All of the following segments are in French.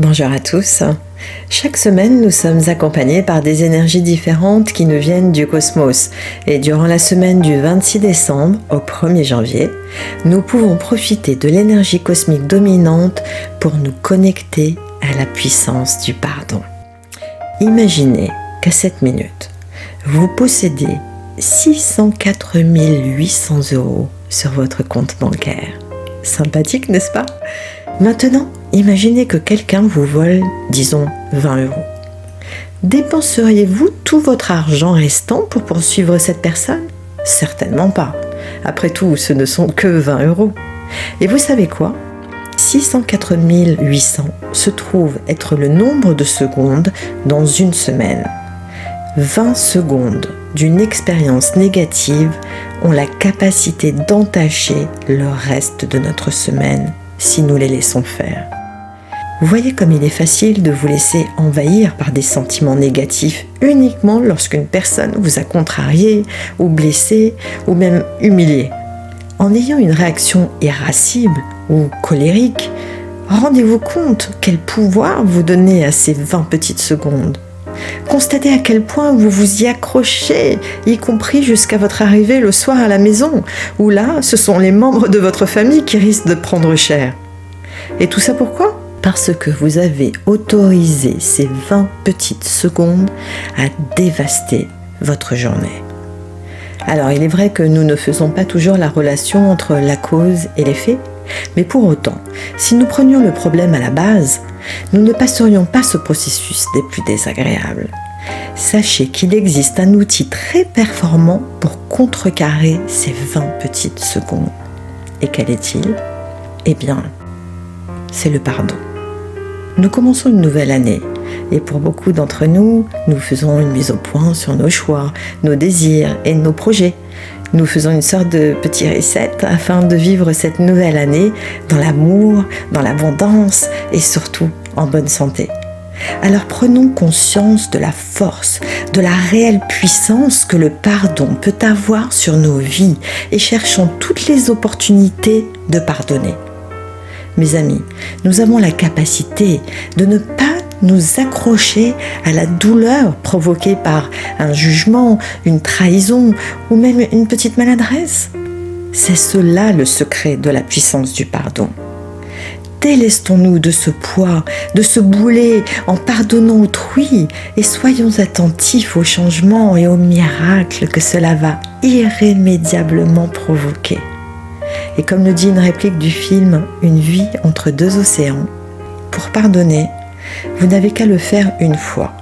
Bonjour à tous. Chaque semaine, nous sommes accompagnés par des énergies différentes qui nous viennent du cosmos. Et durant la semaine du 26 décembre au 1er janvier, nous pouvons profiter de l'énergie cosmique dominante pour nous connecter à la puissance du pardon. Imaginez qu'à cette minute, vous possédez 604 800 € sur votre compte bancaire. Sympathique, n'est-ce pas ? Maintenant, imaginez que quelqu'un vous vole, disons, 20 €. Dépenseriez-vous tout votre argent restant pour poursuivre cette personne ? Certainement pas. Après tout, ce ne sont que 20 €. Et vous savez quoi ? 604 800 se trouve être le nombre de secondes dans une semaine. 20 secondes d'une expérience négative ont la capacité d'entacher le reste de notre semaine si nous les laissons faire. Vous voyez comme il est facile de vous laisser envahir par des sentiments négatifs uniquement lorsqu'une personne vous a contrarié ou blessé ou même humilié. En ayant une réaction irascible ou colérique, rendez-vous compte quel pouvoir vous donnez à ces 20 petites secondes. Constatez à quel point vous vous y accrochez, y compris jusqu'à votre arrivée le soir à la maison, où là, ce sont les membres de votre famille qui risquent de prendre cher. Et tout ça pourquoi ? Parce que vous avez autorisé ces 20 petites secondes à dévaster votre journée. Alors, il est vrai que nous ne faisons pas toujours la relation entre la cause et l'effet, mais pour autant, si nous prenions le problème à la base, nous ne passerions pas ce processus des plus désagréables. Sachez qu'il existe un outil très performant pour contrecarrer ces 20 petites secondes. Et quel est-il ? Eh bien, c'est le pardon. Nous commençons une nouvelle année et pour beaucoup d'entre nous, nous faisons une mise au point sur nos choix, nos désirs et nos projets. Nous faisons une sorte de petit reset afin de vivre cette nouvelle année dans l'amour, dans l'abondance et surtout en bonne santé. Alors prenons conscience de la force, de la réelle puissance que le pardon peut avoir sur nos vies et cherchons toutes les opportunités de pardonner. Mes amis, nous avons la capacité de ne pas nous accrocher à la douleur provoquée par un jugement, une trahison ou même une petite maladresse. C'est cela le secret de la puissance du pardon. Délestons-nous de ce poids, de ce boulet en pardonnant autrui et soyons attentifs aux changements et aux miracles que cela va irrémédiablement provoquer. Et comme le dit une réplique du film « Une vie entre deux océans », pour pardonner, vous n'avez qu'à le faire une fois.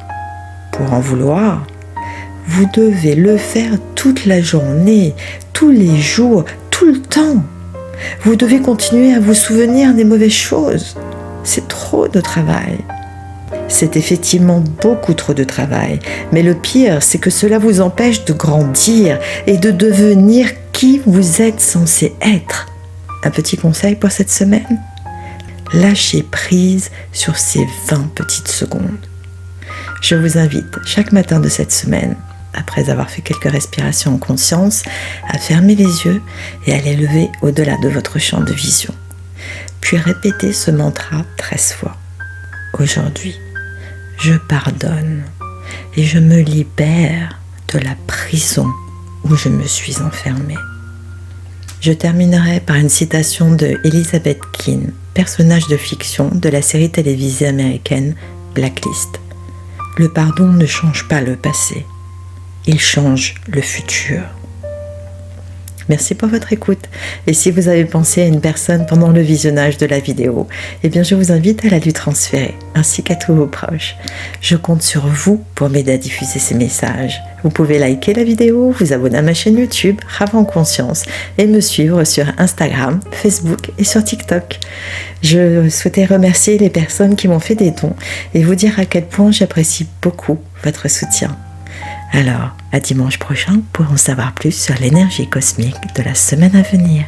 Pour en vouloir, vous devez le faire toute la journée, tous les jours, tout le temps. Vous devez continuer à vous souvenir des mauvaises choses. C'est trop de travail. C'est effectivement beaucoup trop de travail, mais le pire, c'est que cela vous empêche de grandir et de devenir qui vous êtes censé être. Un petit conseil pour cette semaine ? Lâchez prise sur ces 20 petites secondes. Je vous invite chaque matin de cette semaine, après avoir fait quelques respirations en conscience, à fermer les yeux et à les lever au-delà de votre champ de vision. Puis répétez ce mantra 13 fois. Aujourd'hui, je pardonne et je me libère de la prison où je me suis enfermée. Je terminerai par une citation de Elizabeth Keane, personnage de fiction de la série télévisée américaine Blacklist. Le pardon ne change pas le passé, il change le futur. Merci pour votre écoute. Et si vous avez pensé à une personne pendant le visionnage de la vidéo, eh bien je vous invite à la lui transférer, ainsi qu'à tous vos proches. Je compte sur vous pour m'aider à diffuser ces messages. Vous pouvez liker la vidéo, vous abonner à ma chaîne YouTube, Rave en Conscience, et me suivre sur Instagram, Facebook et sur TikTok. Je souhaitais remercier les personnes qui m'ont fait des dons et vous dire à quel point j'apprécie beaucoup votre soutien. Alors, à dimanche prochain pour en savoir plus sur l'énergie cosmique de la semaine à venir.